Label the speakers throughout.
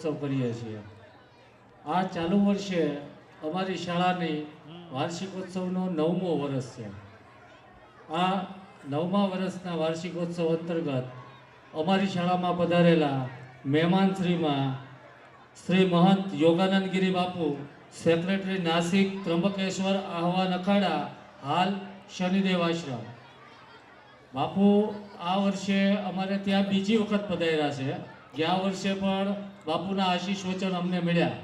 Speaker 1: વાર્ષિકોત્સવ કરીએ છીએ। આ ચાલુ વર્ષે અમારી શાળાની વાર્ષિકોત્સવનો 9મો વર્ષ છે। આ 9મા વર્ષના વાર્ષિકોત્સવ અંતર્ગત અમારી શાળામાં પધારેલા મહેમાનશ્રીમાં શ્રી મહંત યોગાનંદગીરી બાપુ, સેક્રેટરી નાસિક ત્રંબકેશ્વર આહવાન અખાડા, હાલ શનિદેવ આશ્રમ। બાપુ આ વર્ષે અમારે ત્યાં બીજી વખત પધાર્યા છે। ગયા વર્ષે પણ બાપુના આશીષ વચન અમને મળ્યા।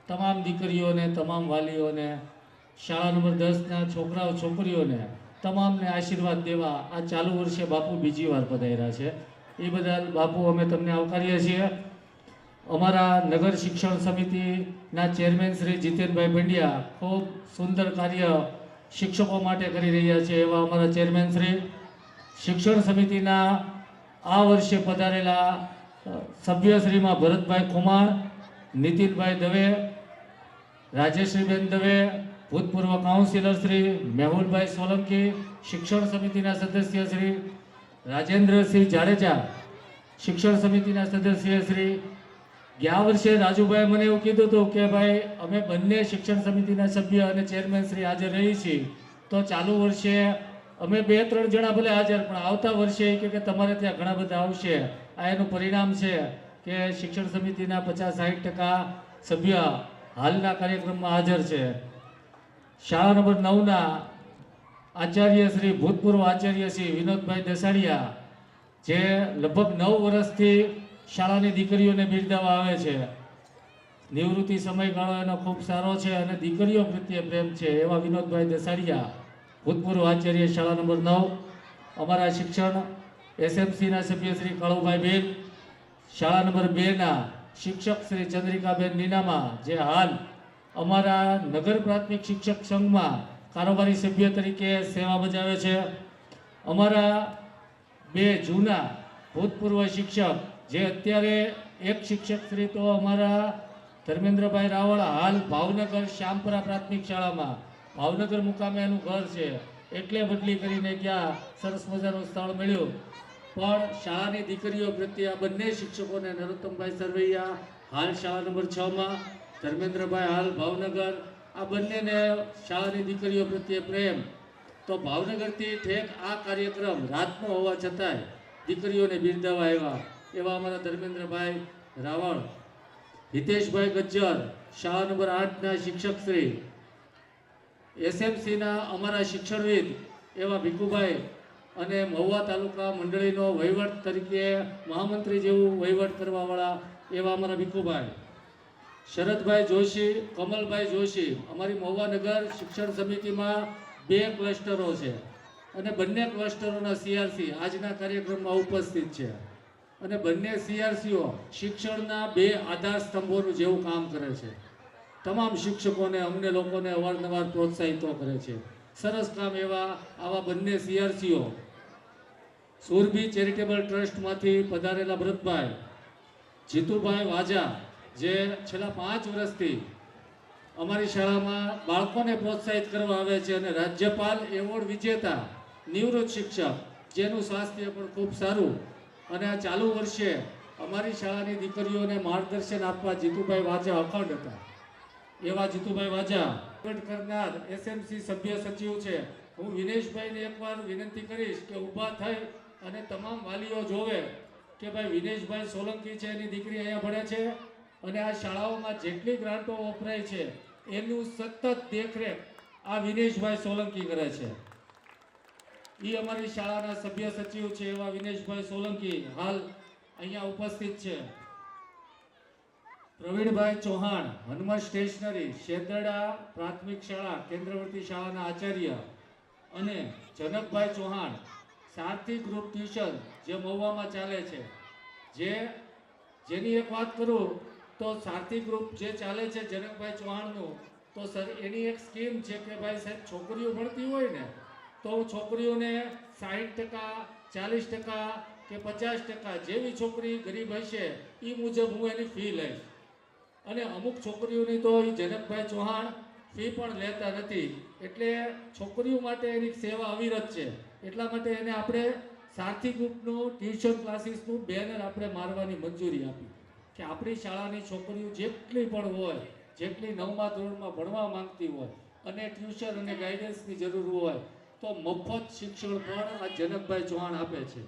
Speaker 1: તમામ દીકરીઓને, તમામ વાલીઓને, શાળા નંબર 10ના છોકરાઓ છોકરીઓને તમામને આશીર્વાદ દેવા આ ચાલુ વર્ષે બાપુ બીજી વાર પધાર્યા છે। એ બદલ બાપુ અમે તમને આવકારીએ છીએ। અમારા નગર શિક્ષણ સમિતિના ચેરમેન શ્રી જીતેનભાઈ પંડ્યા ખૂબ સુંદર કાર્ય શિક્ષકો માટે કરી રહ્યા છે। એવા અમારા ચેરમેન શ્રી, શિક્ષણ સમિતિના આ વર્ષે પધારેલા સભ્યશ્રીમાં ભરતભાઈ ખુમાણ, નીતિનભાઈ દવે, રાજેશ્રીબેન દવે, ભૂતપૂર્વ કાઉન્સિલર શ્રી મેહુલભાઈ સોલંકી, શિક્ષણ સમિતિના સદસ્ય શ્રી રાજેન્દ્રસિંહ જાડેજા, શિક્ષણ સમિતિના સદસ્ય શ્રી। ગયા વર્ષે રાજુભાઈ મને એવું કીધું હતું કે ભાઈ અમે બંને શિક્ષણ સમિતિના સભ્ય અને ચેરમેન શ્રી હાજર રહી છીએ, તો ચાલુ વર્ષે અમે 2-3 જણા ભલે હાજર, પણ આવતા વર્ષે કે તમારે ત્યાં ઘણા બધા આવશે। આ એનું પરિણામ છે કે શિક્ષણ સમિતિના 50-60% સભ્ય હાલના કાર્યક્રમમાં હાજર છે। શાળા નંબર 9ના આચાર્ય શ્રી, ભૂતપૂર્વ આચાર્ય શ્રી વિનોદભાઈ દસાડિયા, જે લગભગ 9 વર્ષથી શાળાની દીકરીઓને બિરદાવવા આવે છે। નિવૃત્તિ સમયગાળો એનો ખૂબ સારો છે અને દીકરીઓ પ્રત્યે પ્રેમ છે, એવા વિનોદભાઈ દસાડિયા, ભૂતપૂર્વ આચાર્ય, શાળા નંબર 9। અમારા શિક્ષણ એસએમસીના સભ્ય શ્રી કાળુભાઈ બેન, શાળા નંબર 2ના શિક્ષક શ્રી ચંદ્રિકાબેન નીનામા, જે હાલ અમારા નગર પ્રાથમિક શિક્ષક સંઘમાં કારોબારી સભ્ય તરીકે સેવા બજાવે છે। અમારા 2 જૂના ભૂતપૂર્વ શિક્ષક, જે અત્યારે એક શિક્ષક શ્રી તો અમારા ધર્મેન્દ્રભાઈ રાવળ, હાલ ભાવનગર શ્યામપુરા પ્રાથમિક શાળામાં, ભાવનગર મુકામે એનું ઘર છે, એટલે બદલી કરીને ગયા, સરસ મજાનું સ્થળ મળ્યું। પણ શાળાની દીકરીઓ પ્રત્યે આ બંને શિક્ષકોને, નરોત્તમભાઈ સરવૈયા હાલ શાળા નંબર 6માં, ધર્મેન્દ્રભાઈ હાલ ભાવનગર, આ બંનેને શાળાની દીકરીઓ પ્રત્યે પ્રેમ। તો ભાવનગરથી ઠેક આ કાર્યક્રમ રાતનો હોવા છતાંય દીકરીઓને બિરદાવવા આવ્યા, એવા અમારા ધર્મેન્દ્રભાઈ રાવળ, હિતેશભાઈ ગજ્જર, શાળા નંબર 8ના શિક્ષક શ્રી, એસએમસીના અમારા શિક્ષણવિદ એવા ભીખુભાઈ, અને મહુવા તાલુકા મંડળીનો વહીવટ તરીકે મહામંત્રી જેવું વહીવટ કરવાવાળા એવા અમારા ભીખુભાઈ, શરદભાઈ જોશી, કમલભાઈ જોશી। અમારી મહુવા નગર શિક્ષણ સમિતિમાં 2 ક્લસ્ટરો છે અને બંને ક્લસ્ટરોના સીઆરસી આજના કાર્યક્રમમાં ઉપસ્થિત છે, અને બંને સીઆરસીઓ શિક્ષણના 2 આધાર સ્તંભોનું જેવું કામ કરે છે। તમામ શિક્ષકોને, અમને લોકોને અવારનવાર પ્રોત્સાહિતો કરે છે। સરસ કામ એવા આવા બંને સીઆરસીઓ। સુરભી ચેરિટેબલ ટ્રસ્ટમાંથી પધારેલા ભરતભાઈ, જીતુભાઈ વાજા, જે છેલ્લા 5 વર્ષથી અમારી શાળામાં બાળકોને પ્રોત્સાહિત કરવા આવે છે, અને રાજ્યપાલ એવોર્ડ વિજેતા નિવૃત્ત શિક્ષક, જેનું સ્વાસ્થ્ય પણ ખૂબ સારું। અને આ ચાલુ વર્ષે અમારી શાળાની દીકરીઓને માર્ગદર્શન આપવા જીતુભાઈ વાજા અખંડ હતા, એવા જીતુભાઈ વાજા કરનાર એસએમસી સભ્ય સચિવ છે। હું વિનેશભાઈને એકવાર વિનંતી કરીશ કે ઊભા થઈ અને તમામ વાલીઓ જોવે કે ભાઈ વિનેશભાઈ સોલંકી છે, એની દીકરી અહીંયા ભણે છે, અને આ શાળાઓમાં જેટલી ગ્રાન્ટો વપરાય છે એનું સતત દેખરેખ આ વિનેશભાઈ સોલંકી કરે છે। એ અમારી શાળાના સભ્ય સચિવ છે, એવા વિનેશભાઈ સોલંકી હાલ અહીંયા ઉપસ્થિત છે। પ્રવીણભાઈ ચૌહાણ, હનુમત સ્ટેશનરી, શેદડા પ્રાથમિક શાળા, કેન્દ્રવર્તી શાળાના આચાર્ય, અને જનકભાઈ ચૌહાણ, સારથી ગ્રુપ ટ્યુશન, જે મહુવામાં ચાલે છે, જેની એક વાત કરું તો સારથી ગ્રુપ જે ચાલે છે જનકભાઈ ચૌહાણનું, તો સર એની એક સ્કીમ છે કે ભાઈ સાહેબ છોકરીઓ ભણતી હોય ને, તો છોકરીઓને 60%, 40% કે 50% જેવી છોકરી ગરીબ હશે એ મુજબ હું એની ફી લઈશ। અને અમુક છોકરીઓની તો એ જનકભાઈ ચૌહાણ ફી પણ લેતા નથી, એટલે છોકરીઓ માટે એની સેવા અવિરત છે। એટલા માટે એને આપણે સારથી ગ્રુપનું ટ્યુશન ક્લાસીસનું બેનર આપણે મારવાની મંજૂરી આપી। કે આપણી શાળાની છોકરીઓ જેટલી પણ હોય, જેટલી 9મા ધોરણમાં ભણવા માંગતી હોય અને ટ્યુશન અને ગાઈડન્સની જરૂર હોય તો મફત શિક્ષણ પણ આ જનકભાઈ ચૌહાણ આપે છે.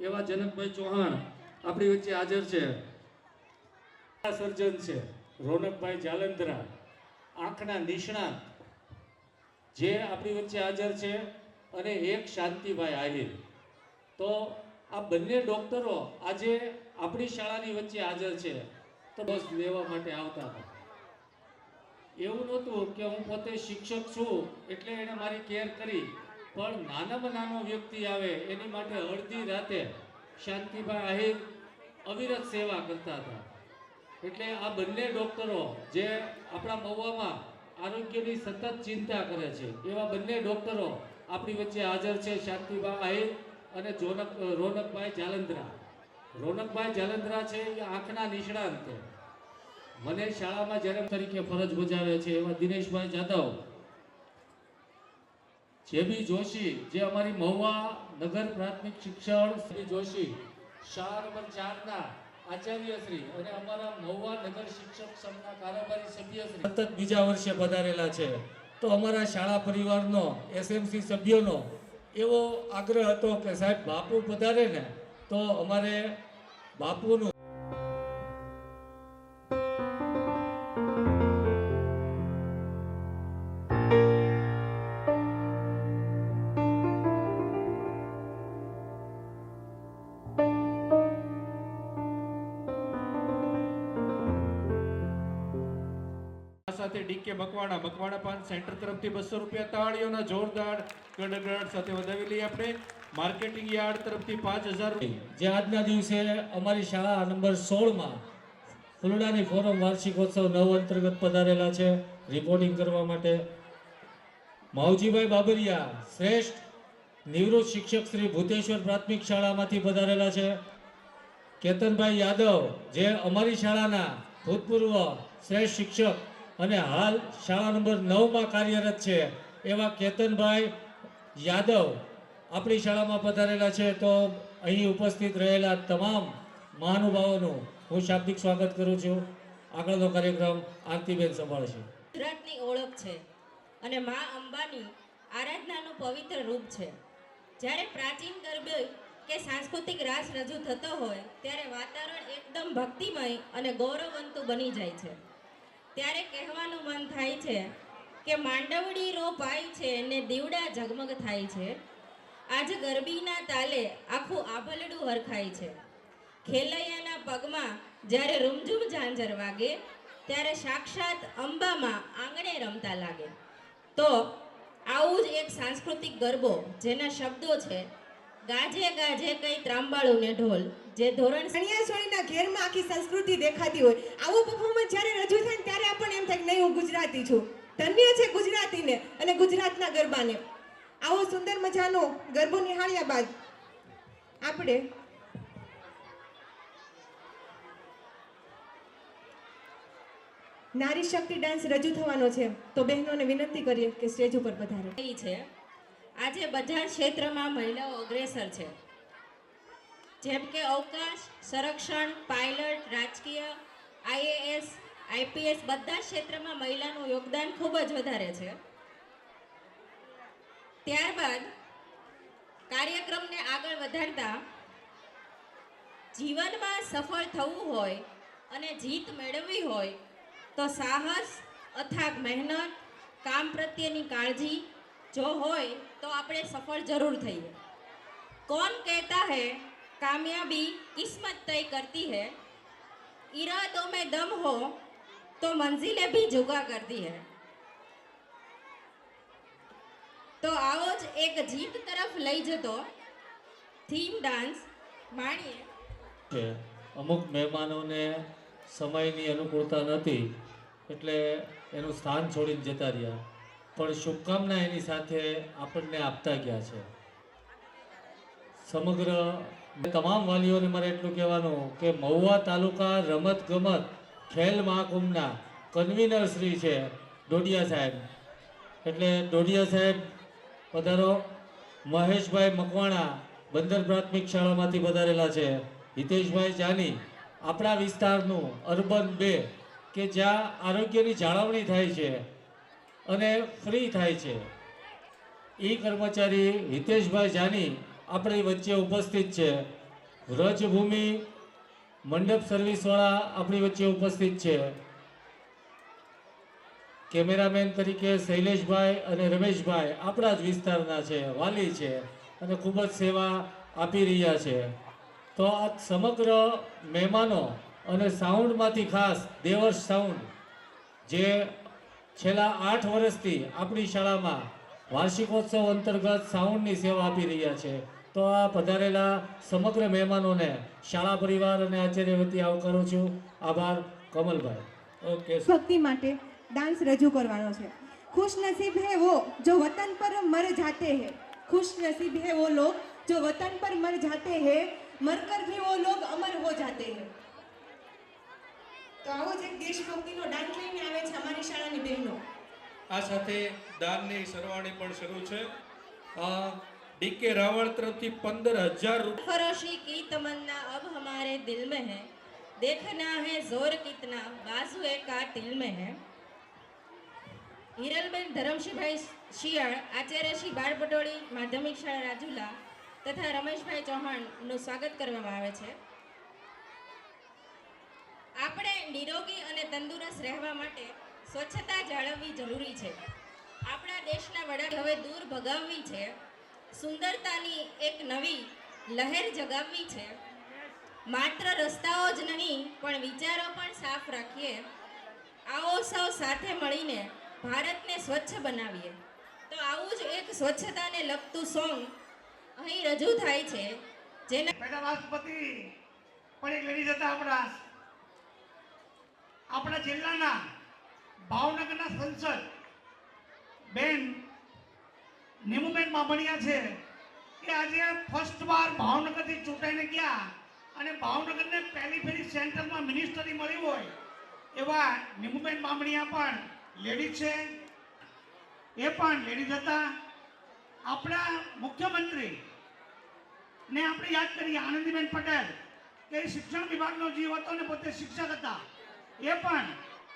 Speaker 1: એવા જનકભાઈ ચૌહાણ આપણી વચ્ચે હાજર છે. સર્જન છે રોનકભાઈ જાલંધરા, આંખના નિષ્ણાત જે આપણી વચ્ચે હાજર છે, અને એક શાંતિભાઈ આહિર. તો આ બંને ડોક્ટરો આજે આપણી શાળાની વચ્ચે હાજર છે. તો બસ લેવા માટે આવતા હતા. એવું નહોતું કે હું પોતે શિક્ષક છું એટલે એને મારી કેર કરી, પણ નાનામાં નાનો વ્યક્તિ આવે એની માટે અડધી રાતે શાંતિભાઈ આહિર અવિરત સેવા કરતા હતા. એટલે આ બંને ડોક્ટરો જે આપણા મહુવામાં આરોગ્યની સતત ચિંતા કરે છે, એવા બંને ડોક્ટરો આપણી વચ્ચે હાજર છે, શાંતિભાઈ આહિર અને રોનકભાઈ જાલંધરા. રોનકભાઈ જાલંધરા છે એ આંખના નિષ્ણાંત છે. મને શાળામાં જ્યારે તરીકે ફરજ બજાવે છે એવા દિનેશભાઈ જાદવ, જેબી જોશી જે અમારી મહુવા નગર પ્રાથમિક શિક્ષણ શ્રી જોશી શાળા નંબર 4 ના આચાર્યશ્રી અને અમારા મહુવા નગર શિક્ષક સંઘના કારોબારી સભ્યશ્રી સતત બીજા વર્ષે પધારેલા છે. તો અમારા શાળા પરિવારનો એસએમસી સભ્યોનો એવો આગ્રહ હતો કે સાહેબ બાપુ પધારે ને તો અમારે બાપુનું
Speaker 2: સાથે ડીકે મકવાણા પાન સેન્ટર તરફથી 200 રૂપિયા તાળીઓના જોરદાર ગડગડાટ સાથે વધાવી લઈએ. આપણે માર્કેટિંગ યાર્ડ તરફથી 5000 રૂપિયા
Speaker 1: જે આજના દિવસે અમારી શાળા નંબર 16માં ફૂલડાની ફોરમ વાર્ષિકોત્સવ 9 અંતર્ગત પધારેલા છે રિપોર્ટિંગ કરવા માટે. માવજીભાઈ બાબરિયા શ્રેષ્ઠ નિવૃત્ત શિક્ષક શ્રી ભૂતેશ્વર પ્રાથમિક શાળામાંથી પધારેલા છે. કેતનભાઈ યાદવ જે અમારી શાળાના ભૂતપૂર્વ શ્રેષ્ઠ શિક્ષક અને હાલ શાળા નંબર 9માં કાર્યરત છે એવા કેતનભાઈ યાદવ આપણી શાળામાં પધારેલા છે. તો અહીં ઉપસ્થિત રહેલા તમામ મહાનુભાવોનું હું શાબ્દિક સ્વાગત કરું છું. આગળનો કાર્યક્રમ આરતીબેન સંભાળશે.
Speaker 3: ગુજરાતની ઓળખ છે અને મા અંબાની આરાધનાનું પવિત્ર રૂપ છે. જ્યારે પ્રાચીન ગરબે કે સાંસ્કૃતિક રાસ રજૂ થતો હોય ત્યારે વાતાવરણ એકદમ ભક્તિમય અને ગૌરવવંતું બની જાય છે. ત્યારે કહેવાનું મન થાય છે કે માંડવડી રો પાય છે ને દીવડા ઝગમગ થાય છે. આજ ગરબીના તાલે આખું આભલડું હરખાય છે. ખેલૈયાના પગમાં જ્યારે રૂમઝૂમ ઝાંઝર વાગે ત્યારે સાક્ષાત અંબામાં આંગણે રમતા લાગે. તો આવું જ એક સાંસ્કૃતિક ગરબો જેના શબ્દો છે ગાજે ગાજે કઈ ત્રાંબાળું ને ઢોલ, જે ધોરણ
Speaker 4: સણિયાસોળીના ઘેરમાં આખી સંસ્કૃતિ દેખાતી હોય. આવું પરફોર્મન્સ જ્યારે રજૂ થાય ત્યારે આપણને એમ થાય કે નહીં હું ગુજરાતી છું. ધન્ય છે ગુજરાતીને અને ગુજરાતના ગરબાને. આવો સુંદર મજાનો ગરબો નિહાળ્યા બાદ આપણે નારી શક્તિ ડાન્સ રજૂ થવાનો છે. તો બહેનોને વિનંતી કરીએ કે સ્ટેજ ઉપર પધારે.
Speaker 3: છે આજે બધા ક્ષેત્રમાં મહિલાઓ અગ્રેસર છે. જેમ કે અવકાશ, સંરક્ષણ, પાયલટ, રાજકીય, આઈએએસ, આઈપીએસ બધા ક્ષેત્રમાં મહિલાનું યોગદાન ખૂબ જ વધારે છે. ત્યારબાદ કાર્યક્રમને આગળ વધારતા જીવનમાં સફળ થવું હોય અને જીત મેળવવી હોય તો સાહસ, અથાગ મહેનત, કામ પ્રત્યેની કાળજી જો હોય તો આપણે સફળ જરૂર થઈએ. कौन कहता है कामयाबी किस्मत तय करती है, इरादों में दम हो तो मंजिलें भी झुका करती है. तो आओ જ એક જીત તરફ લઈ જતો થીમ ડાન્સ માણીએ.
Speaker 1: અમુક મહેમાનોને સમયની અનુકૂળતા નથી એટલે એનું સ્થાન છોડીને જતા રહ્યા, પણ શુભકામના એની સાથે આપણને આપતા ગયા છે. સમગ્ર તમામ વાલીઓને મારે એટલું કહેવાનું કે મહુવા તાલુકા રમત ગમત ખેલ મહાકુંભના કન્વીનર શ્રી છે ડોડિયા સાહેબ, એટલે ડોડિયા સાહેબ પધારો. મહેશભાઈ મકવાણા બંદર પ્રાથમિક શાળામાંથી પધારેલા છે. હિતેશભાઈ જાની આપણા વિસ્તારનું અર્બન 2 કે જ્યાં આરોગ્યની જાળવણી થાય છે અને ફ્રી થાય છે, એ કર્મચારી હિતેશભાઈ જાની આપણી વચ્ચે ઉપસ્થિત છે. વ્રજભૂમિ મંડપ સર્વિસવાળા આપણી વચ્ચે ઉપસ્થિત છે. કેમેરામેન તરીકે શૈલેષભાઈ અને રમેશભાઈ આપણા જ વિસ્તારના છે, વાલી છે અને ખૂબ જ સેવા આપી રહ્યા છે. તો આ સમગ્ર મહેમાનો અને સાઉન્ડમાંથી ખાસ દેવર્ષ સાઉન્ડ જે છેલ્લા 8 વર્ષથી આપણી શાળામાં વાર્ષિકોત્સવ અંતર્ગત સાઉન્ડની સેવા આપી રહ્યા છે. તો આ પધારેલા સમગ્ર મહેમાનોને શાળા પરિવાર અને આચાર્ય વતી આવકારું છું. આભાર. કમલભાઈ.
Speaker 2: ઓકે.
Speaker 4: ભક્તિ માટે डांस रजू करवानो छे। खुश नसीब है वो जो वतन पर मर जाते हैं, खुश नसीब है वो लोग जो वतन पर मर जाते हैं, मरकर भी वो लोग अमर हो जाते हैं। तो आवो जे देशभक्तिनो डांस लईने आवे छे અમારી શાળાની બહેનો।
Speaker 2: આ સાથે દાનની સરવાણી પણ શરૂ છે. ડીકે રાવળ તરફથી 15,000 રૂપિયા.
Speaker 3: फरोशी की तमन्ना अब हमारे दिल में है, देखना है जोर कितना बाजू एक तिल में है। હિરલબેન ધરમશીભાઈ શિયાળ, આચાર્ય શ્રી બાળ પટોળી માધ્યમિક શાળા રાજુલા તથા રમેશભાઈ ચૌહાણનું સ્વાગત કરવામાં આવે છે. આપણે નિરોગી અને તંદુરસ્ત રહેવા માટે સ્વચ્છતા જાળવવી જરૂરી છે. આપણા દેશના વડા હવે દૂર ભગાવવી છે, સુંદરતાની એક નવી લહેર જગાવવી છે. માત્ર રસ્તાઓ જ નહીં પણ વિચારો પણ સાફ રાખીએ. આવો સૌ સાથે મળીને ભારતને સ્વચ્છ બનાવીએ. તો આવું જ એક સ્વચ્છતાને લગતું સોંગ અહીં રજૂ થાય છે, જેના
Speaker 5: પહેલા રાષ્ટ્રપતિ પણ એક લેડી હતા આપણા જિલ્લાના ભાવનગરના સંસદ બેન નીમુબેન બામણિયા છે કે આજે ફર્સ્ટ વાર ભાવનગરથી ચૂંટાઈને ગયા અને ભાવનગરને પહેલી ફેરી સેન્ટરમાં મિનિસ્ટરી મળી હોય એવા નીમુબેન બામણિયા પણ લેડીઝ છે. એ પણ લેડીઝ હતા. આપણા મુખ્યમંત્રી ને આપણે યાદ કરીએ આનંદીબેન પટેલ કે શિક્ષણ વિભાગનો જીવ હતો ને પોતે શિક્ષક હતા. એ પણ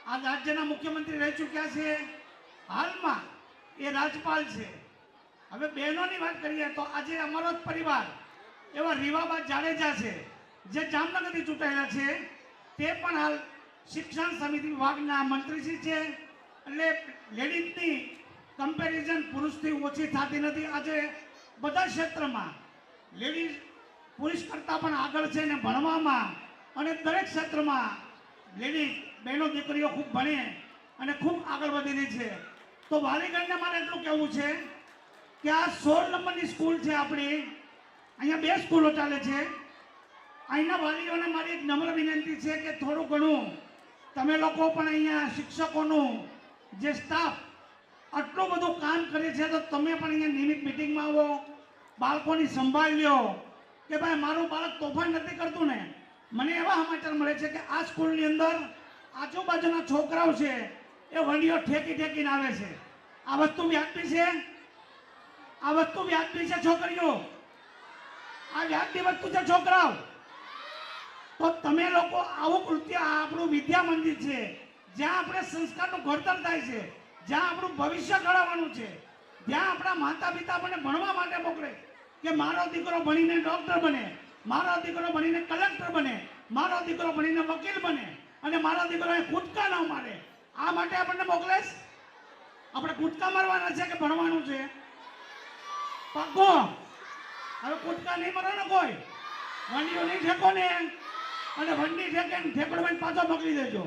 Speaker 5: આ રાજ્યના મુખ્યમંત્રી રહી ચૂક્યા છે. હાલમાં એ રાજ્યપાલ છે. હવે બહેનોની વાત કરીએ તો આજે અમારો જ પરિવાર એવા રીવાબા જાડેજા છે જે જામનગરથી ચૂંટાયેલા છે, તે પણ હાલ શિક્ષણ સમિતિ વિભાગના મંત્રીશ્રી છે. એટલે લેડીઝની કમ્પેરિઝન પુરુષથી ઓછી થતી નથી. આજે બધા ક્ષેત્રમાં લેડીઝ પુરુષ કરતાં પણ આગળ છે ને ભણવામાં અને દરેક ક્ષેત્રમાં લેડીઝ બહેનો દીકરીઓ ખૂબ ભણે અને ખૂબ આગળ વધી રહી છે. તો વાલીગણને મારે એટલું કહેવું છે કે આ 16 નંબરની સ્કૂલ છે આપણી, અહીંયા 2 સ્કૂલો ચાલે છે. અહીંના વાલીઓને મારી એક નમ્ર વિનંતી છે કે થોડું ઘણું તમે લોકો પણ અહીંયા શિક્ષકોનું જે સ્ટાફ આટલું બધું કામ કરે છે તો તમે પણ અહીંયા નિયમિત મિટિંગમાં આવો, બાળકોની સંભાળ લ્યો કે ભાઈ મારું બાળક તોફાન નથી કરતું ને. મને એવા સમાચાર મળે છે કે આ સ્કૂલની અંદર આજુબાજુના છોકરાઓ છે એ વડીઓ ઠેકીને આવે છે. આ વસ્તુ વ્યાજબી છે? આ વસ્તુ વ્યાજબી છે છોકરીઓ? આ વ્યાજબી વસ્તુ છે છોકરાઓ? તો તમે લોકો આવું કૃત્ય, આ આપણું વિદ્યા મંદિર છે જ્યાં આપણે સંસ્કારનું ઘડતર થાય છે, જ્યાં આપણું ભવિષ્ય ઘડવાનું છે, જ્યાં આપણા માતા પિતા આપણને ભણવા માટે મોકલે કે મારો દીકરો ભણીને ડૉક્ટર બને, મારો દીકરો ભણીને કલેક્ટર બને, મારો દીકરો ભણીને વકીલ બને અને મારો દીકરો એ કૂદકા ન મારે. આ માટે આપણને મોકલે. આપણે કૂદકા મારવાના છે કે ભણવાનું છે? પાકો હવે કૂદકા નહીં મારો ને કોઈ, વંડીઓ નહીં ઠેકો ને, અને વંડી ઠેકે ને ઠેકડો પાછો મોકલી દેજો.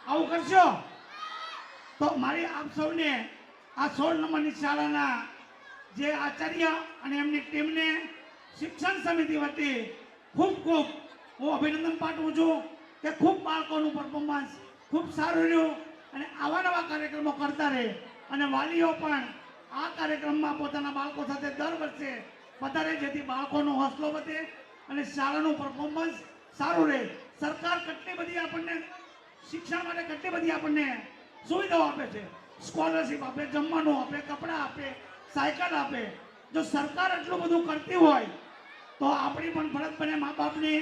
Speaker 5: આવું કરશો તો મારી આપ સૌને આ 16 નંબરની શાળાના જે આચાર્ય અને એમની ટીમને શિક્ષણ સમિતિ વતી ખૂબ ખૂબ હું અભિનંદન પાઠવું છું કે ખૂબ બાળકોનું પરફોર્મન્સ ખૂબ સારું રહ્યું અને આવા નવા કાર્યક્રમો કરતા રહે અને વાલીઓ પણ આ કાર્યક્રમમાં પોતાના બાળકો સાથે દર વર્ષે વધારે જેથી બાળકોનો હોંસલો વધે અને શાળાનું પરફોર્મન્સ સારું રહે. સરકાર કેટલી બધી આપણને શિક્ષણ માટે કેટલી બધી આપણને સુવિધાઓ આપે છે, સ્કોલરશીપ આપે, જમવાનું આપે, કપડાં આપે, સાયકલ આપે. જો સરકાર એટલું બધું કરતી હોય તો આપણી પણ ફરજ બને મા બાપની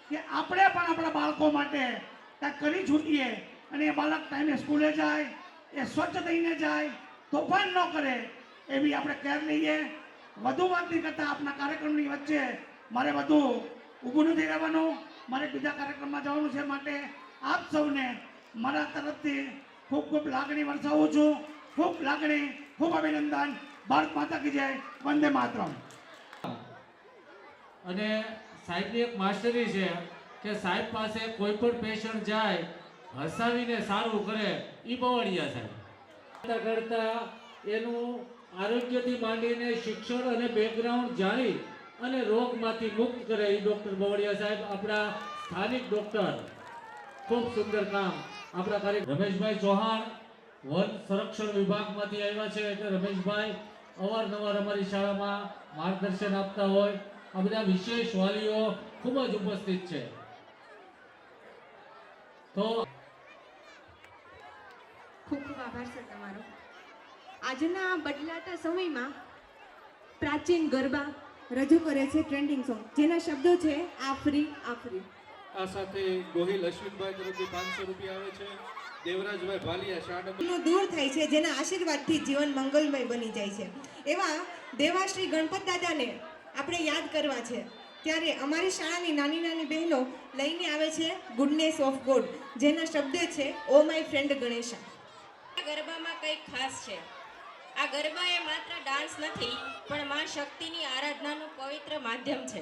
Speaker 5: કે આપણે પણ આપણા બાળકો માટે કાંઈક કરી છૂટીએ અને એ બાળક ટાઈમે સ્કૂલે જાય, એ સ્વચ્છ થઈને જાય, તોફાન ન કરે એવી આપણે કેર લઈએ. વધુ વાત નહીં કરતા આપના કાર્યક્રમની વચ્ચે મારે વધુ ઊભું નથી રહેવાનું, મારે બીજા કાર્યક્રમમાં જવાનું છે. માટે આપ સૌને મારા તરફથી ખૂબ ખૂબ લાગણી વરસાવું છું. ખૂબ લાગણી, ખૂબ અભિનંદન. ભારત માતા કી જય. વંદે માતરમ.
Speaker 1: અને સાહેબની એક માસ્ટરી છે કે સાહેબ પાસે કોઈ પણ પેશન્ટ જાય હસાવીને સારું કરે એ બવાડિયા સાહેબ કરતા એનું આરોગ્યથી માંડીને શિક્ષણ અને બેકગ્રાઉન્ડ જાણી અને રોગમાંથી મુક્ત કરે એ ડૉક્ટર બવાડિયા સાહેબ, આપણા સ્થાનિક ડૉક્ટર. ખૂબ સુંદર કામ આપણા કાર્ય. રમેશભાઈ ચૌહાણ વન સંરક્ષણ વિભાગમાંથી આવ્યા છે એટલે રમેશભાઈ અવારનવાર અમારી શાળામાં માર્ગદર્શન આપતા હોય. આ બધા વિશેષ વાલીઓ ખૂબ જ ઉપસ્થિત છે. તો
Speaker 4: ખૂબ ખૂબ આભાર સર તમારો. આજના બદલાતા સમયમાં પ્રાચીન ગરબા રજૂ કરે છે ટ્રેન્ડિંગ સોંગ, જેના શબ્દો છે આફરી આફરી.
Speaker 2: આ સાથે ગોહિલ અશ્વિનભાઈ તરફથી 500 રૂપિયા આવે છે. દેવરાજભાઈ ભાલિયા શાળા નંબર
Speaker 4: નું દૂર થાય છે, જેના આશીર્વાદથી જીવન મંગલમય બની જાય છે. એવા દેવાશ્રી ગણપત દાદાને આપણે યાદ કરવા છે. ત્યારે અમારી શાળાની નાની નાની બહેનો લઈને આવે છે ગુડનેસ ઓફ ગોડ, જેના શબ્દ છે ઓ માય ફ્રેન્ડ ગણેશા.
Speaker 3: આ ગરબામાં કંઈક ખાસ છે. આ ગરબા એ માત્ર ડાન્સ નથી, પણ માં શક્તિની આરાધનાનું પવિત્ર માધ્યમ છે.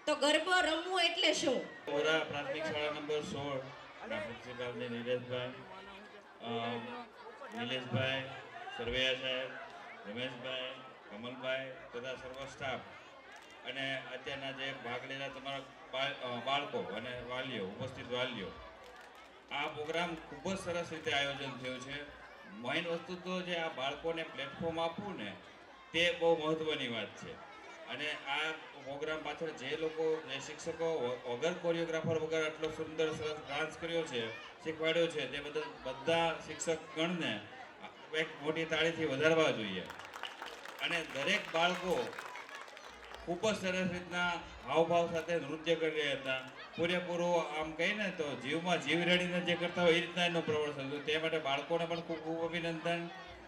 Speaker 3: તો ગરબો રમવું એટલે શું?
Speaker 6: ઓરા પ્રાથમિક શાળા નંબર 16 પ્રિન્સિપાલ નિલેશભાઈ, સરવૈયા સાહેબ, રમેશભાઈ, કમલભાઈ તથા સર્વ સ્ટાફ અને અત્યારના જે ભાગ લેતા તમારા બાળકો અને વાલીઓ, ઉપસ્થિત વાલીઓ, આ પ્રોગ્રામ ખૂબ જ સરસ રીતે આયોજન થયું છે. મેઇન વસ્તુ તો જે આ બાળકોને પ્લેટફોર્મ આપવું ને તે બહુ મહત્ત્વની વાત છે. અને આ પ્રોગ્રામ પાછળ જે લોકો, જે શિક્ષકો વગર કોરિયોગ્રાફર વગર આટલો સુંદર સરસ ડાન્સ કર્યો છે, શીખવાડ્યો છે, તે બધા શિક્ષક ગણને એક મોટી તાળીથી વધારવા જોઈએ. અને દરેક બાળકો ખૂબ જ સરસ રીતના હાવભાવ સાથે નૃત્ય કરી રહ્યા હતા. પૂરેપૂરું આમ કહીને તો જીવમાં જીવ રેડીને જે કરતા હોય એ રીતના એનું પ્રદર્શન હતું. તે માટે બાળકોને પણ ખૂબ ખૂબ અભિનંદન,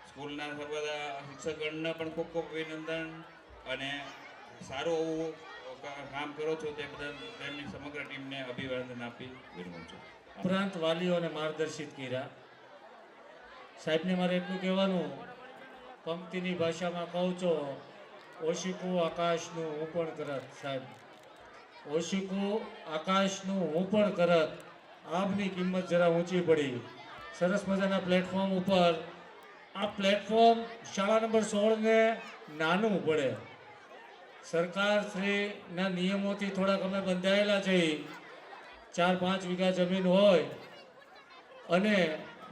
Speaker 6: સ્કૂલના બધા શિક્ષકગણને પણ ખૂબ ખૂબ અભિનંદન. અને સારું એવું કામ કરો છો તે બદલ તેમની સમગ્ર ટીમને અભિનંદન આપી વિરમું છું.
Speaker 1: ઉપરાંત વાલીઓને માર્ગદર્શિત કર્યા. સાહેબને મારે એટલું કહેવાનું, પંક્તિની ભાષામાં કહું છો, ઓશિકું આકાશનું હું પણ કરત. સાહેબ, ઓશિકું આકાશનું હું પણ કરત, આબની કિંમત જરા ઊંચી પડી. સરસ મજાના પ્લેટફોર્મ ઉપર આ પ્લેટફોર્મ શાળા નંબર 16ને નાનું પડે. સરકાર શ્રીના નિયમોથી થોડાક અમે બંધાયેલા છીએ. 4-5 વીઘા જમીન હોય અને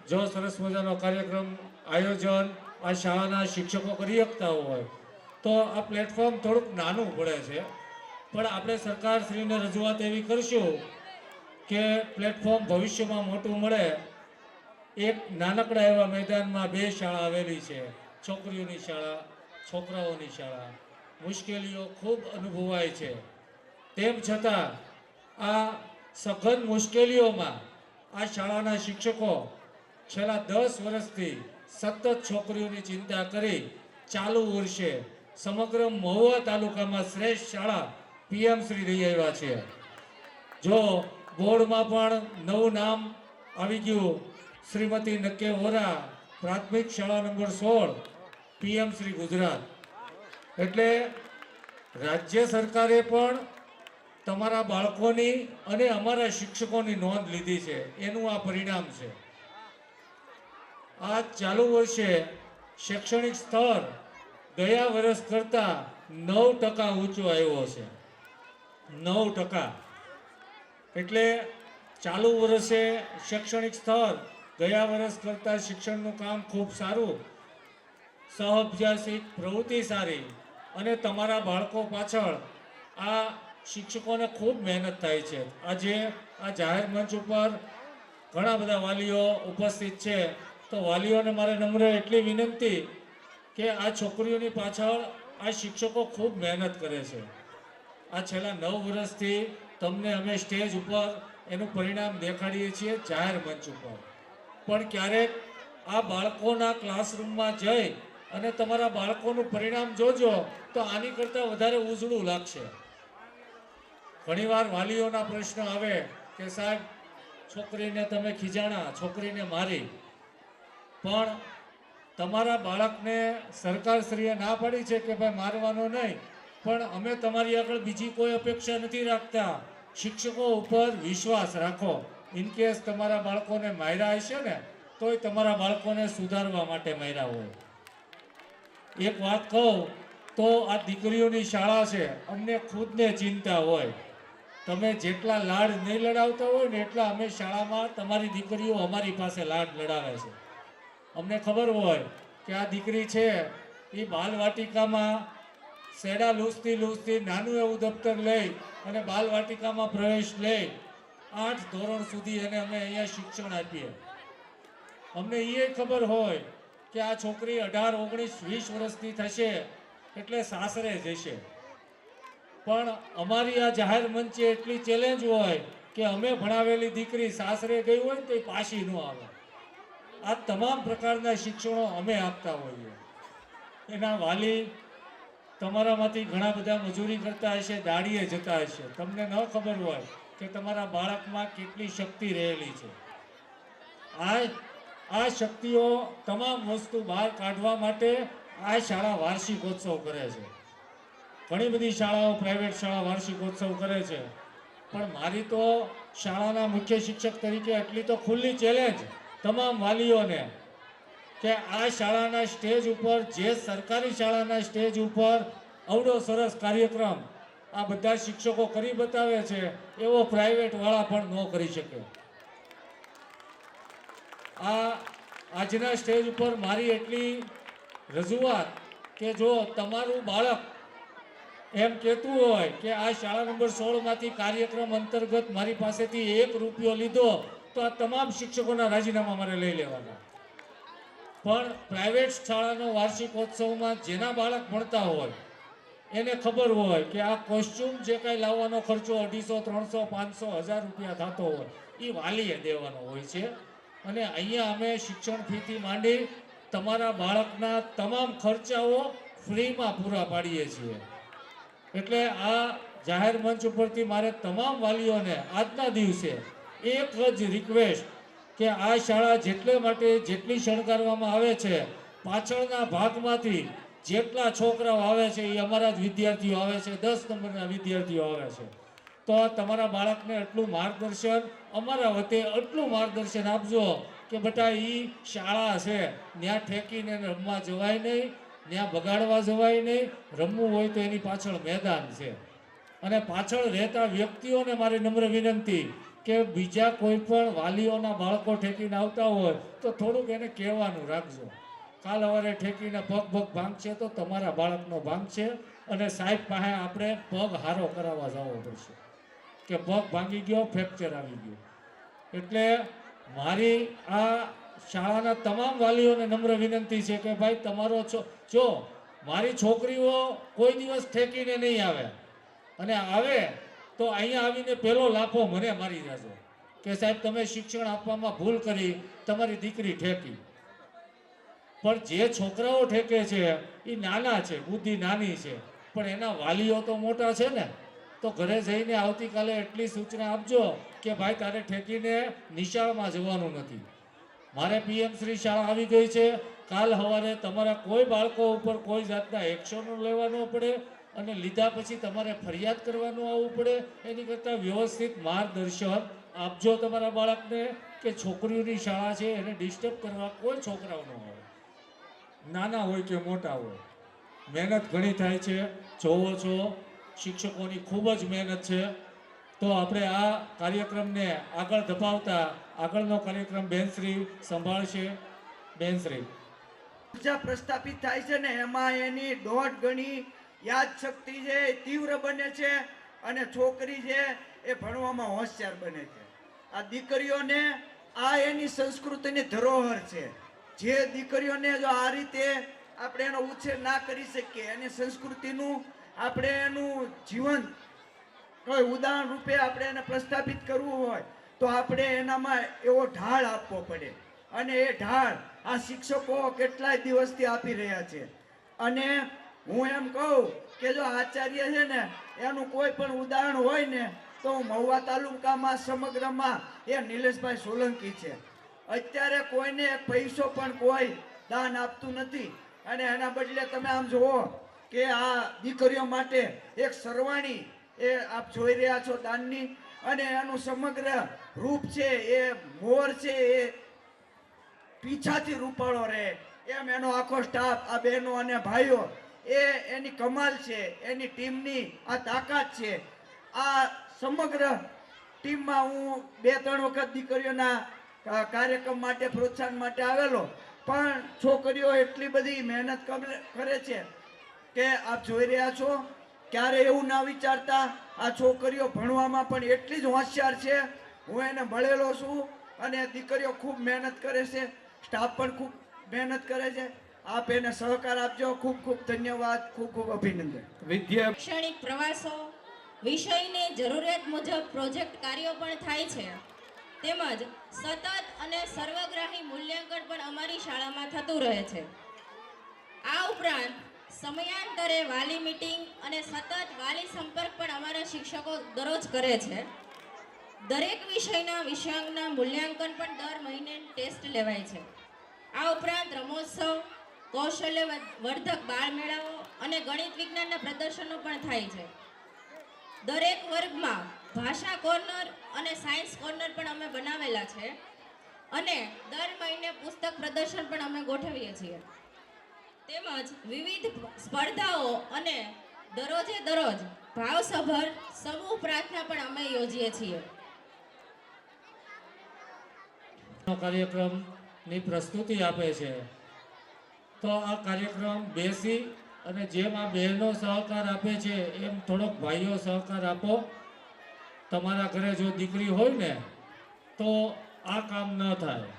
Speaker 1: જો સરસ મજાનો કાર્યક્રમ આયોજન આ શાળાના શિક્ષકો કરી શકતા હોય તો આ પ્લેટફોર્મ થોડુંક નાનું પડે છે. પણ આપણે સરકારશ્રીને રજૂઆત એવી કરશું કે પ્લેટફોર્મ ભવિષ્યમાં મોટું મળે. એક નાનકડા એવા મેદાનમાં 2 શાળા આવેલી છે, છોકરીઓની શાળા, છોકરાઓની શાળા. મુશ્કેલીઓ ખૂબ અનુભવાય છે. તેમ છતાં આ સઘન મુશ્કેલીઓમાં આ શાળાના શિક્ષકો છેલ્લા 10 વર્ષથી સતત છોકરીઓની ચિંતા કરી ચાલુ વર્ષે સમગ્ર મહુવા તાલુકામાં શ્રેષ્ઠ શાળા PM શ્રી રહી આવ્યા છે. જો બોર્ડમાં પણ નવું નામ આવી ગયું, શ્રીમતી નકે વોરા, પ્રાથમિક શાળા નંબર 16 PM શ્રી ગુજરાત. એટલે રાજ્ય સરકારે પણ તમારા બાળકોની અને અમારા શિક્ષકોની નોંધ લીધી છે. એનું આ પરિણામ છે. આ ચાલુ વર્ષે શૈક્ષણિક સ્તર ગયા વર્ષ કરતાં 9% ઊંચો આવ્યો છે. 9%. એટલે ચાલુ વર્ષે શૈક્ષણિક સ્તર ગયા વર્ષ કરતાં શિક્ષણનું કામ ખૂબ સારું, સહઅભ્યાસિક પ્રવૃત્તિ સારી અને તમારા બાળકો પાછળ આ શિક્ષકોને ખૂબ મહેનત થાય છે. આજે આ જાહેર મંચ ઉપર ઘણા બધા વાલીઓ ઉપસ્થિત છે, તો વાલીઓને મારે નમ્ર એટલી વિનંતી કે આ છોકરીઓની પાછળ આ શિક્ષકો ખૂબ મહેનત કરે છે. આ છેલ્લા 9 વર્ષથી તમને અમે સ્ટેજ ઉપર એનું પરિણામ દેખાડીએ છીએ જાહેર મંચ ઉપર, પણ ક્યારેક આ બાળકોના ક્લાસરૂમમાં જઈ અને તમારા બાળકોનું પરિણામ જોજો તો આની કરતાં વધારે ઉજળું લાગશે. ઘણીવાર વાલીઓના પ્રશ્ન આવે કે સાહેબ છોકરીને તમે ખીજાણા, છોકરીને મારી, પણ તમારા બાળકને સરકારશ્રીએ ના પાડી છે કે ભાઈ મારવાનો નહીં, પણ અમે તમારી આગળ બીજી કોઈ અપેક્ષા નથી રાખતા. શિક્ષકો ઉપર વિશ્વાસ રાખો. ઇનકેસ તમારા બાળકોને માર્યા હશે ને તોય તમારા બાળકોને સુધારવા માટે માર્યા હોય. એક વાત કહું તો આ દીકરીઓની શાળા છે, અમને ખુદને ચિંતા હોય. તમે જેટલા લાડ નહીં લડાવતા હોય ને એટલા અમે શાળામાં તમારી દીકરીઓ અમારી પાસે લાડ લડાવે છે. અમને ખબર હોય કે આ દીકરી છે એ બાલવાટિકામાં શેડા લૂસતી નાનું એવું દફતર લઈ અને બાલવાટિકામાં પ્રવેશ લઈ 8 ધોરણ સુધી એને અમે અહીંયા શિક્ષણ આપીએ. અમને એ ખબર હોય કે આ છોકરી 18, 19, 20 વર્ષની થશે એટલે સાસરે જશે, પણ અમારી આ જાહેર મંચે એટલી ચેલેન્જ હોય કે અમે ભણાવેલી દીકરી સાસરે ગઈ હોય ને તો એ પાછી ન આવે. આ તમામ પ્રકારના શિક્ષણો અમે આપતા હોઈએ. એના વાલી તમારામાંથી ઘણા બધા મજૂરી કરતા હશે, દાડીએ જતા હશે, તમને ન ખબર હોય કે તમારા બાળકમાં કેટલી શક્તિ રહેલી છે. આ શક્તિઓ તમામ વસ્તુ બહાર કાઢવા માટે આ શાળા વાર્ષિકોત્સવ કરે છે. ઘણી બધી શાળાઓ, પ્રાઇવેટ શાળા વાર્ષિકોત્સવ કરે છે, પણ મારી તો શાળાના મુખ્ય શિક્ષક તરીકે એટલી તો ખુલ્લી ચેલેન્જ તમામ વાલીઓને કે આ શાળાના સ્ટેજ ઉપર, જે સરકારી શાળાના સ્ટેજ ઉપર અવડો સરસ કાર્યક્રમ આ બધા શિક્ષકો કરી બતાવે છે એવો પ્રાઇવેટ વાળા પણ ન કરી શકે. આજના સ્ટેજ ઉપર મારી એટલી રજૂઆત કે જો તમારું બાળક એમ કહેતું હોય કે આ શાળા નંબર 16માંથી કાર્યક્રમ અંતર્ગત મારી પાસેથી 1 રૂપિયો લીધો તો આ તમામ શિક્ષકોના રાજીનામા મારે લઈ લેવાના. પણ પ્રાઇવેટ શાળાનો વાર્ષિકોત્સવમાં જેના બાળક ભણતા હોય એને ખબર હોય કે આ કોસ્ચ્યુમ જે કાંઈ લાવવાનો ખર્ચો 250, 300, 500, 1000 રૂપિયા થતો હોય એ વાલીએ દેવાનો હોય છે. અને અહીંયા અમે શિક્ષણ ફીથી માંડી તમારા બાળકના તમામ ખર્ચાઓ ફ્રીમાં પૂરા પાડીએ છીએ. એટલે આ જાહેર મંચ ઉપરથી મારે તમામ વાલીઓને આજના દિવસે એક જ રિક્વેસ્ટ કે આ શાળા જેટલે માટે જેટલી શણગારવામાં આવે છે, પાછળના ભાગમાંથી જેટલા છોકરાઓ આવે છે એ અમારા જ વિદ્યાર્થીઓ આવે છે, 10 નંબરના વિદ્યાર્થીઓ આવે છે. તો તમારા બાળકને એટલું માર્ગદર્શન, અમારા વતી એટલું માર્ગદર્શન આપજો કે બેટા એ શાળા છે, ત્યાં ઠેકીને રમવા જવાય નહીં, ત્યાં બગાડવા જવાય નહીં, રમવું હોય તો એની પાછળ મેદાન છે. અને પાછળ રહેતા વ્યક્તિઓને મારી નમ્ર વિનંતી કે બીજા કોઈ પણ વાલીઓના બાળકો ઠેકીને આવતા હોય તો થોડુંક એને કહેવાનું રાખજો. કાલ સવારે ઠેકીને પગ ભાંગશે તો તમારા બાળકનો ભાંગશે અને સાહેબ પાસે આપણે પગ હારો કરાવવા જવો પડશે કે પગ ભાંગી ગયો, ફ્રેક્ચર આવી ગયું. એટલે મારી આ શાળાના તમામ વાલીઓને નમ્ર વિનંતી છે કે ભાઈ તમારો જો મારી છોકરીઓ કોઈ દિવસ ઠેકીને નહીં આવે, અને આવે તો અહીંયા આવીને પહેલો લાફો મને મારી જાજો કે સાહેબ તમે શિક્ષણ આપવામાં ભૂલ કરી, તમારી દીકરી ઠેકી. પણ જે છોકરાઓ ઠેકે છે એ નાના છે, બુદ્ધિ નાની છે, પણ એના વાલીઓ તો મોટા છે ને. તો ઘરે જઈને આવતીકાલે એટલી સૂચના આપજો કે ભાઈ તારે ઠેકીને નિશાળમાં જવાનું નથી. મારે PM શ્રી શાળા આવી ગઈ છે, કાલ સવારે તમારા કોઈ બાળકો ઉપર કોઈ જાતના એક્શન લેવાનો પડે અને લીધા પછી તમારે ફરિયાદ કરવાનું આવવું પડે. એની કરતાં વ્યવસ્થિત માર્ગદર્શન આપજો તમારા બાળકને કે છોકરીઓની શાળા છે એને ડિસ્ટર્બ કરવા કોઈ છોકરાઓ ન આવે, નાના હોય કે મોટા હોય. મહેનત ઘણી થાય છે, જોવો છો શિક્ષકોની ખૂબ જ મહેનત છે. તો આપણે આ કાર્યક્રમને આગળ ધપાવતા આગળનો કાર્યક્રમ બેનશ્રી સંભાળશે. બેનશ્રી
Speaker 7: ઉર્જા પ્રસ્થાપિત થાય છે ને એમાં એની 1.5 ગણી યાદશક્તિ છે એ તીવ્ર બને છે અને છોકરી છે એ ભણવામાં હોશિયાર બને છે. આ દીકરીઓને આ એની સંસ્કૃતિની ધરોહર છે. જે દીકરીઓને જો આ રીતે આપણે એનો ઉછેર ના કરી શકીએ, એની સંસ્કૃતિનું આપણે એનું જીવન કોઈ ઉદાહરણ રૂપે આપણે એને પ્રસ્થાપિત કરવું હોય તો આપણે એનામાં એવો ઢાળ આપવો પડે, અને એ ઢાળ આ શિક્ષકો કેટલાય દિવસથી આપી રહ્યા છે. અને હું એમ કહું કે જો આચાર્ય છે ને એનું કોઈ પણ ઉદાહરણ હોય ને તો મહુવા તાલુકામાં સમગ્રમાં એ નિલેશભાઈ સોલંકી છે. અત્યારે કોઈને એક પૈસો પણ કોઈ દાન આપતું નથી, અને એના બદલે તમે આમ જુઓ કે આ દીકરીઓ માટે એક સરવાણી એ આપ જોઈ રહ્યા છો દાનની, અને એનું સમગ્ર રૂપ છે એ મોર છે એ પીછાથી રૂપાળો રહે એમ એનો આખો સ્ટાફ, આ બહેનો અને ભાઈઓ, એ એની કમાલ છે, એની ટીમની આ તાકાત છે. આ સમગ્ર ટીમમાં હું 2-3 વખત દીકરીઓના કાર્યક્રમ માટે પ્રોત્સાહન માટે આવેલો, પણ છોકરીઓ એટલી બધી મહેનત કરે છે કે આપ જોઈ રહ્યા છો. ક્યારે એવું ના વિચારતા, આ છોકરીઓ ભણવામાં પણ એટલી જ હોશિયાર છે. હું એને મળેલો છું, અને દીકરીઓ ખૂબ મહેનત કરે છે, સ્ટાફ પણ ખૂબ મહેનત કરે છે. આપ એને સહકાર આપજો. ખૂબ ખૂબ ધન્યવાદ, ખૂબ ખૂબ અભિનંદન.
Speaker 2: વિદ્યા
Speaker 3: શૈક્ષણિક પ્રવાસો, વિષયની જરૂરિયાત મુજબ પ્રોજેક્ટ કાર્યો પણ થાય છે, તેમજ સતત અને સર્વગ્રાહી મૂલ્યાંકન પણ અમારી શાળામાં થતું રહે છે. આ ઉપરાંત સમયાંતરે વાલી મીટિંગ અને સતત વાલી સંપર્ક પણ અમારા શિક્ષકો દરરોજ કરે છે. દરેક વિષયના વિષયાંગના મૂલ્યાંકન પણ દર મહિને ટેસ્ટ લેવાય છે. આ ઉપરાંત રમોત્સવ, કૌશલ્ય વર્ધક બાળ મેળાઓ અને ગણિત વિજ્ઞાનના પ્રદર્શનો પણ થાય છે. દરેક વર્ગમાં ભાષા કોર્નર અને સાયન્સ કોર્નર પણ અમે બનાવેલા છે, અને દર મહિને પુસ્તક પ્રદર્શન પણ અમે ગોઠવીએ છીએ. તેમજ વિવિધ સ્પર્ધાઓ અને દરરોજ ભાવસભર સમૂહ પ્રાર્થના પણ અમે યોજીએ છીએ.
Speaker 1: કાર્યક્રમની પ્રસ્તુતિ આપે છે, તો આ કાર્યક્રમ બેસી અને જેમ આ બહેનો સહકાર આપે છે એમ થોડોક ભાઈઓ સહકાર આપો. તમારા ઘરે જો દીકરી હોય ને તો આ કામ ન થાય.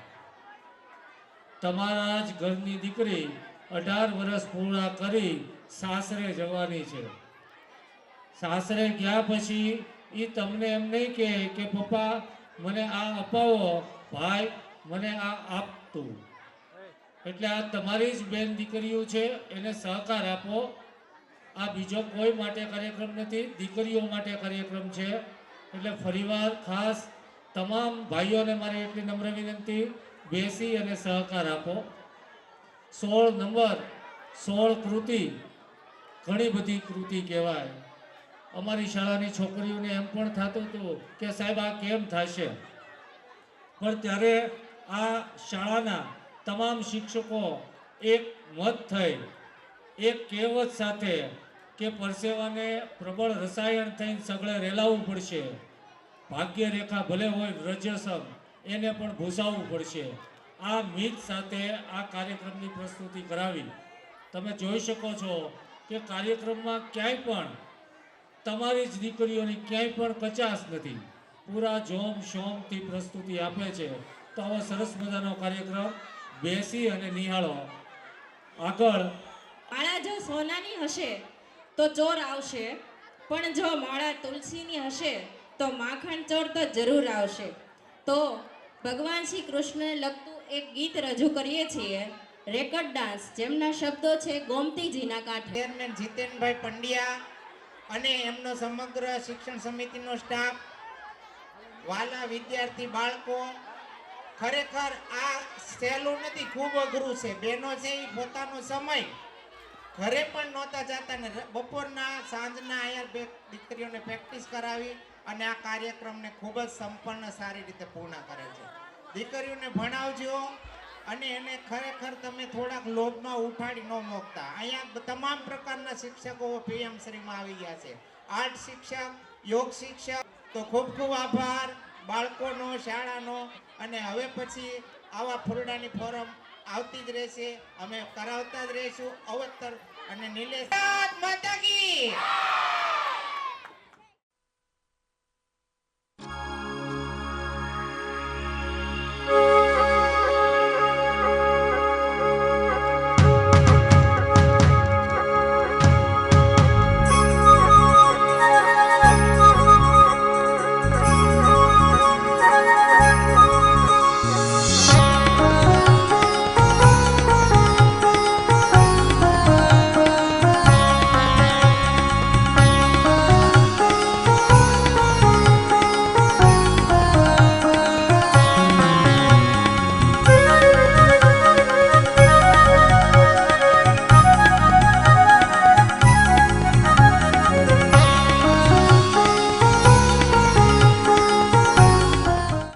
Speaker 1: તમારા જ ઘરની દીકરી 18 વર્ષ પૂરા કરી સાસરે જવાની છે. સાસરે ગયા પછી એ તમને એમ નહીં કહે કે પપ્પા મને આ અપાવો, ભાઈ મને આ આપતું. એટલે આ તમારી જ બેન દીકરીઓ છે, એને સહકાર આપો. આ બીજો કોઈ માટે કાર્યક્રમ નથી, દીકરીઓ માટે કાર્યક્રમ છે. એટલે ફરીવાર ખાસ તમામ ભાઈઓને મારી એટલી નમ્ર વિનંતી, બેસી અને સહકાર આપો. 16 નંબર 16 કૃતિ ઘણી બધી કૃતિ કહેવાય. અમારી શાળાની છોકરીઓને એમ પણ થતું હતું કે સાહેબ આ કેમ થશે, પણ ત્યારે આ શાળાના તમામ શિક્ષકો એક મત થઈ, એક કહેવત સાથે કે પરસેવાને પ્રબળ રસાયણ થઈને સગળે રેલાવવું પડશે, ભાગ્ય રેખા ભલે હોય વ્રજસમ એને પણ ભૂસાવવું પડશે. આ મિત સાથે આ કાર્યક્રમની પ્રસ્તુતિ કરાવી. તમે જોઈ શકો છો કે કાર્યક્રમમાં ક્યાંય પણ તમારી જ દીકરીઓની ક્યાંય પણ કચાશ નથી. પૂરા જોમ શોમથી પ્રસ્તુતિ આપે છે. તો આવો સરસ મજાનો કાર્યક્રમ બેસી અને નિહાળો. આગળ
Speaker 3: માળા જો સોનાની હશે તો ચોર આવશે, પણ જો માળા તુલસીની હશે તો માખણ ચોર તો જરૂર આવશે. તો ભગવાન શ્રી કૃષ્ણને લગતું એક ગીત રજૂ કરીએ છીએ, રેકર્ડ ડાન્સ, જેમના શબ્દો છે ગોમતીજીના કાંઠે.
Speaker 8: ચેરમેન જીતેનભાઈ પંડ્યા અને એમનો સમગ્ર શિક્ષણ સમિતિનો સ્ટાફ, વાલા વિદ્યાર્થી બાળકો, ખરેખર આ સહેલું નથી, ખૂબ અઘરું છે. બહેનો છે એ પોતાનો સમય ઘરે પણ નહોતા જતા ને બપોરના સાંજના અહીંયા બે દીકરીઓને પ્રેક્ટિસ કરાવી અને આ કાર્યક્રમને ખૂબ જ સંપન્ન સારી રીતે પૂર્ણ કરે છે. દીકરીઓને ભણાવજો અને એને ખરેખર તમે થોડાક લોભમાં ઉઠાડી ન મોકતા. અહીંયા તમામ પ્રકારના શિક્ષકો પીએમ શ્રીમાં આવી ગયા છે, આર્ટ શિક્ષક, યોગ શિક્ષક. તો ખૂબ ખૂબ આભાર બાળકોનો, શાળાનો. અને હવે પછી આવા ફૂલડાની ફોરમ આવતી જ રહેશે, અમે કરાવતા જ રહીશું. અવતર અને નિલેશ માતા કી